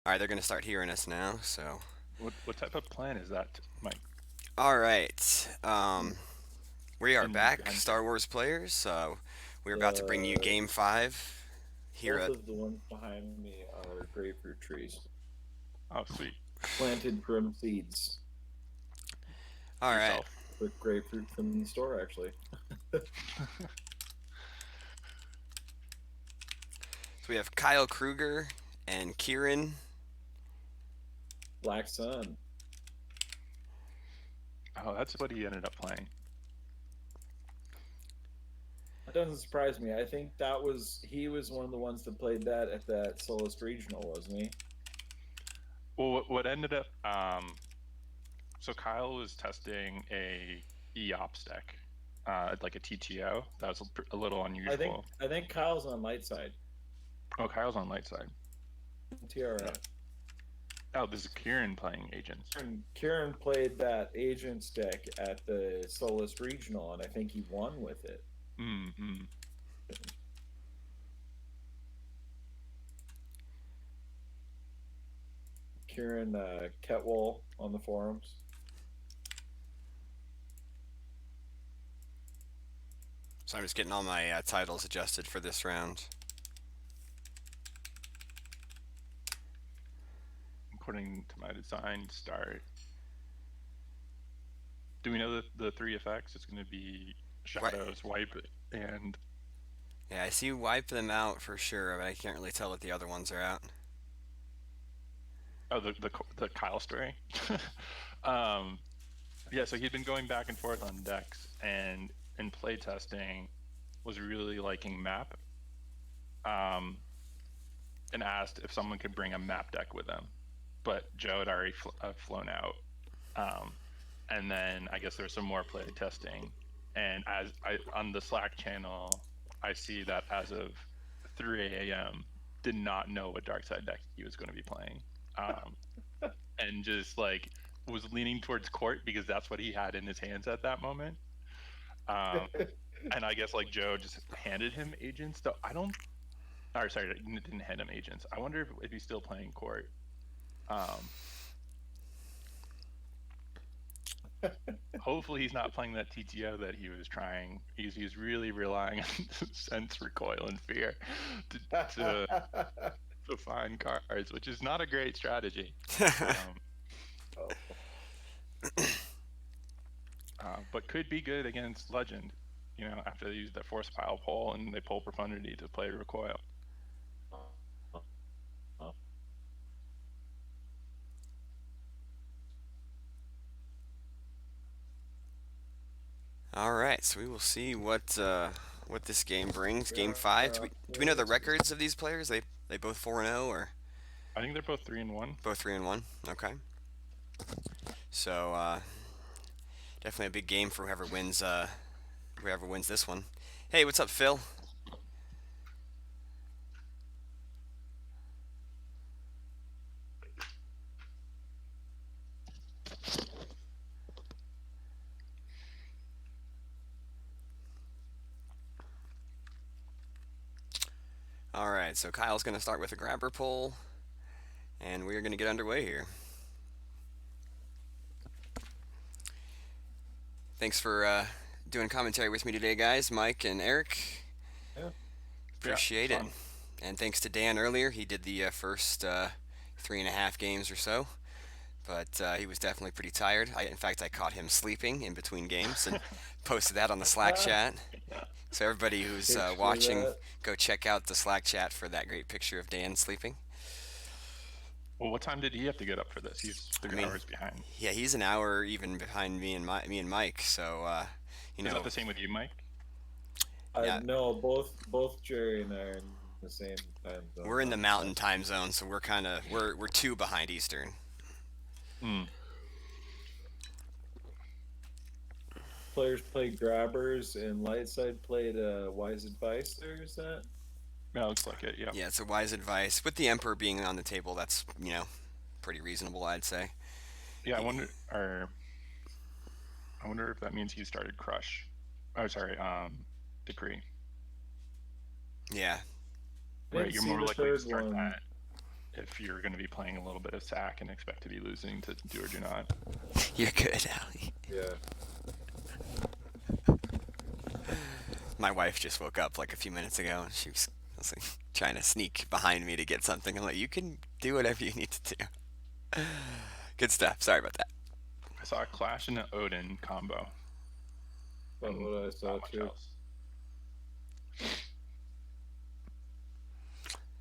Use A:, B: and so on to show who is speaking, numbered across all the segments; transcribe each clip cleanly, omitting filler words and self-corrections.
A: All right, they're gonna start hearing us now. So,
B: What type of plan is that, Mike?
A: all right, we are
B: Can you
A: back,
B: kind
A: Star Wars players. We're about to bring you
C: The
A: Game Five here
C: both
A: at.
C: of the ones behind me are grapefruit trees
B: Oh, sweet.
C: planted from seeds
A: All right,
B: Yourself.
C: with grapefruit from the store. Actually,
A: so we have Kyle Kruger and Kieran.
C: Black Sun.
B: Oh, that's what he ended up playing.
C: That doesn't surprise me. I think he was one of the ones that played that at that Solist Regional, wasn't he?
B: Well, what ended up, so Kyle was testing a EOPS deck, like a TTO. That was a little
C: I think
B: unusual.
C: I think Kyle's on light side.
B: Oh, Kyle's on light side.
C: TRF.
B: Oh, this is Kieran playing agents.
C: And Kieran played that Agents deck at the Solist Regional, and I think he won with it.
B: Mm-hmm.
C: Kieran Ketwall on the forums.
A: So I'm just getting all my titles adjusted for this round.
B: According to my design, start. Do we know the three effects? It's going to be
A: Right.
B: shadows, wipe, and
A: Yeah, I see wipe them out for sure, but I can't really tell what the other ones are out.
B: oh, the Kyle story. um, yeah, so he'd been going back and forth on decks, and in play testing, was really liking map. Um, and asked if someone could bring a map deck with them, but Joe had already flown out. Um, and then I guess there's some more play testing, and as I on the Slack channel, I see that as of 3 a.m. did not know what dark side deck he was going to be playing, and just like was leaning towards court because that's what he had in his hands at that moment. Um, and I guess like Joe just handed him agents. So I don't. Or sorry, didn't hand him agents. I wonder if he's still playing court. Um, Hopefully he's not playing that TTO that he was trying. He's really relying on sense, recoil, and fear to, to find cards, which is not a great strategy.
C: Oh.
B: But could be good against Legend. You know, after they use the force pile pull and they pull profundity to play recoil.
A: All right, so we will see what this game brings. Game five. Do we know the records of these players? They both 4-0 or
B: I think they're both 3-1.
A: both 3-1? Okay. So definitely a big game for whoever wins. Whoever wins this one. Hey, what's up, Phil? All right, so Kyle's going to start with a grabber pull, and we're going to get underway here. Thanks for doing commentary with me today, guys. Mike and Eric.
C: Yeah.
A: Appreciate it. And thanks to Dan earlier. He did the first 3.5 games or so. But he was definitely pretty tired. In fact, I caught him sleeping in between games and posted that on the Slack chat. So everybody who's watching, go check out the Slack chat for that great picture of Dan sleeping.
B: Well, what time did he have to get up for this? He's 3 hours behind.
A: Yeah, he's an hour even behind me and Mike. So
B: Is that the same with you, Mike?
A: Yeah.
C: No, both Jerry and I are in the same time zone.
A: We're in the mountain time zone, so we're 2 behind Eastern.
B: Mm.
C: Players played grabbers and Lightside played Wise Advice. There is that.
B: Yeah, looks like it. Yeah.
A: Yeah, it's a wise advice. With the Emperor being on the table, that's pretty reasonable, I'd say.
B: Yeah, I wonder if that means he started Crush. Oh, sorry, Decree.
A: Yeah.
B: Right, you're more likely to start that. if you're going to be playing a little bit of sack and expect to be losing to do or do not.
A: You're good, Allie.
C: Yeah.
A: My wife just woke up like a few minutes ago, and was like, trying to sneak behind me to get something. I'm like, you can do whatever you need to do. Good stuff. Sorry about that.
B: I saw a Clash and an Odin combo.
C: That's
B: and
C: what I saw
B: not much
C: too.
B: else.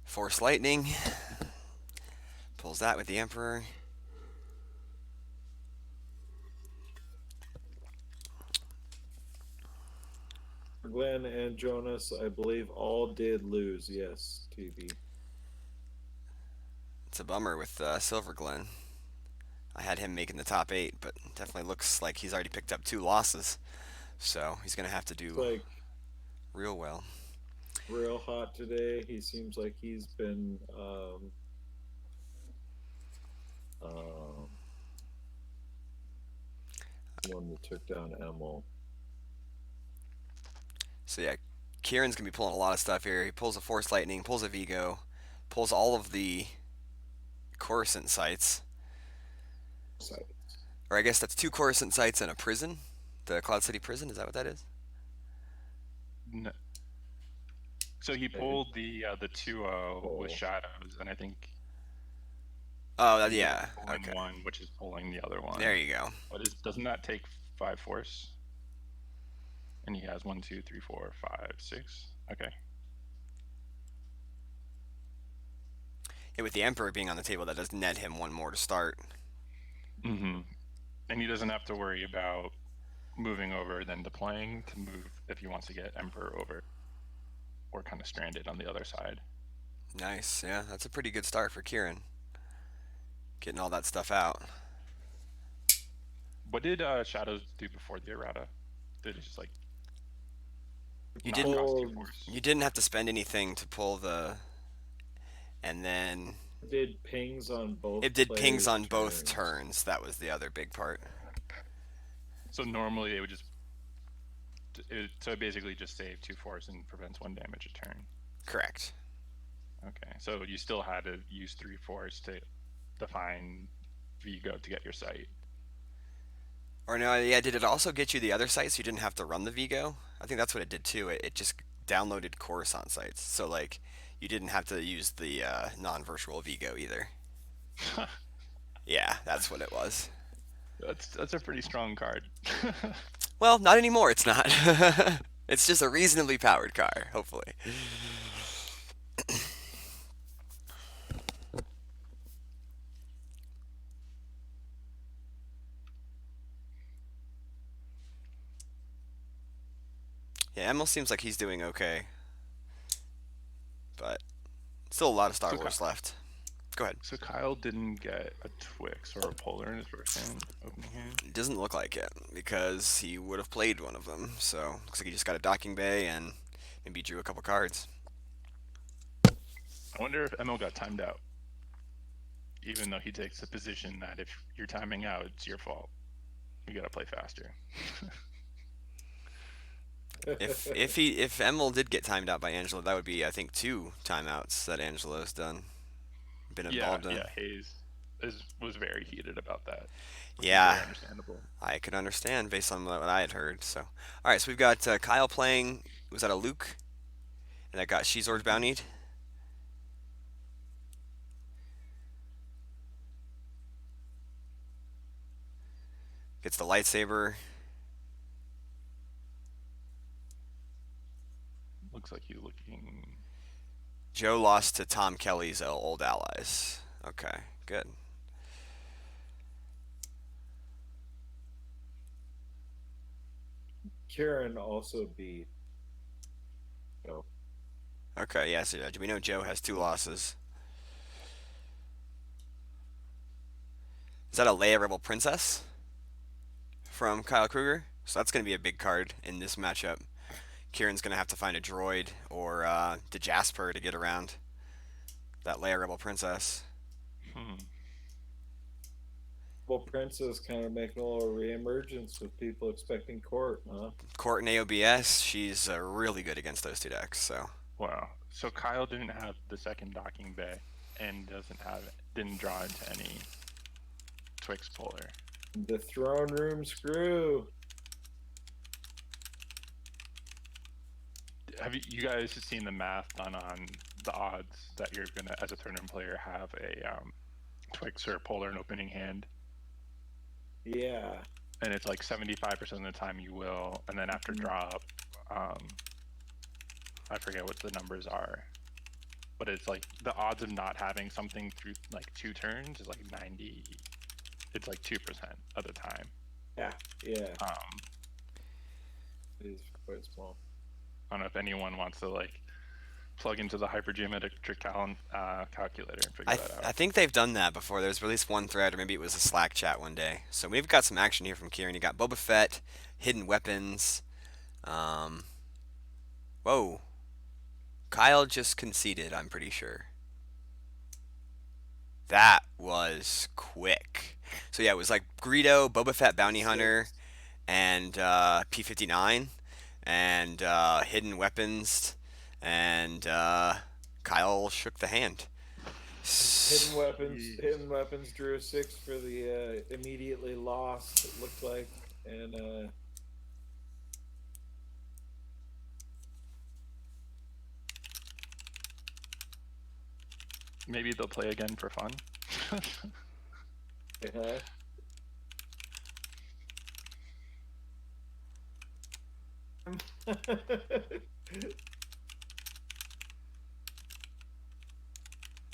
A: Force Lightning. Pulls that with the Emperor.
C: Glenn and Jonas, I believe, all did lose. Yes, TV.
A: It's a bummer with Silver Glen. I had him making the top 8, but definitely looks like he's already picked up 2 losses. So he's going to have to
C: It's
A: do
C: like
A: real well.
C: real hot today. He seems like he's been one that took down Emil.
A: So yeah, Kieran's going to be pulling a lot of stuff here. He pulls a Force Lightning, pulls a Vigo, pulls all of the Coruscant sites. Or I guess that's 2 Coruscant sites and a prison. The Cloud City prison, is that what that is?
B: No. So he pulled the 2-0 with shadows, and I think.
A: Oh, yeah.
B: Pulling
A: Okay.
B: one, which is pulling the other one.
A: There you go.
B: Doesn't that take 5 force? And he has 1, 2, 3, 4, 5, 6. Okay.
A: Yeah, with the Emperor being on the table, that does net him 1 more to start.
B: Mm-hmm. And he doesn't have to worry about moving over, then deploying to move if he wants to get Emperor over, or kind of stranded on the other side.
A: Nice. Yeah, that's a pretty good start for Kieran. Getting all that stuff out.
B: What did Shadows do before the errata? Did it just like
A: You
B: not
A: didn't.
B: cost 2 force?
A: You didn't have to spend anything to pull the. And then
C: It did pings on both.
A: it did pings
C: players'
A: on both
C: turns.
A: turns. That was the other big part.
B: So normally it would just. So it basically just save 2 force and prevents 1 damage a turn.
A: Correct.
B: Okay, so you still had to use 3 force to define Vigo to get your site.
A: Or no, yeah, did it also get you the other sites? So you didn't have to run the Vigo? I think that's what it did too. It just downloaded Coruscant sites. So, like, you didn't have to use the non-virtual Vigo either. Yeah, that's what it was.
B: That's a pretty strong card.
A: Well, not anymore, it's not. It's just a reasonably powered car, hopefully. Yeah, Emil seems like he's doing okay. But still a lot of Star
B: So
A: Wars left. Go ahead.
B: So Kyle didn't get a Twix or a Polar in his first hand opening hand.
A: It doesn't look like it because he would have played one of them. So looks like he just got a docking bay and maybe drew a couple cards.
B: I wonder if Emil got timed out. Even though he takes the position that if you're timing out, it's your fault. You gotta play faster.
A: If Emil did get timed out by Angelo, that would be, I think, 2 timeouts that Angelo's been involved in.
B: Yeah, Hayes was very heated about that.
A: Yeah,
B: Very understandable.
A: I could understand based on what I had heard. So, all right, so we've got Kyle playing. Was that a Luke? And that got Shizor's bountied. Gets the lightsaber.
B: Looks like you looking.
A: Joe lost to Tom Kelly's old allies. Okay, good.
C: Kieran also beat. Oh,
A: Okay, yeah, so we know Joe has 2 losses. Is that a Leia Rebel Princess from Kyle Kruger? So that's going to be a big card in this matchup. Kieran's going to have to find a droid or the Jasper to get around that Leia Rebel Princess.
C: well, Princess kind of making a little reemergence with people expecting Court, huh?
A: Court and AOBS, she's really good against those 2 decks. So
B: Wow. So Kyle didn't have the second docking bay. and didn't draw into any Twix Polar.
C: The throne room screw.
B: Have you guys seen the math done on the odds that you're gonna, as a tournament player, have a Twix or Polar in opening hand?
C: Yeah.
B: And it's like 75% of the time you will, and then after drop, I forget what the numbers are, but it's like the odds of not having something through like 2 turns is like 90. It's like 2% of the time.
C: Yeah. Yeah.
B: Um,
C: It is quite small.
B: I don't know if anyone wants to like plug into the hypergeometric calculator and figure that out.
A: I think they've done that before. There's at least one thread, or maybe it was a Slack chat one day. So we've got some action here from Kieran. You got Boba Fett, hidden weapons. Whoa. Kyle just conceded, I'm pretty sure. That was quick. So yeah, it was like Greedo, Boba Fett, Bounty Hunter, and P-59, and hidden weapons, and Kyle shook the hand.
C: Hidden weapons drew a 6 for the immediately lost. It looked like, and
B: Maybe they'll play again for fun.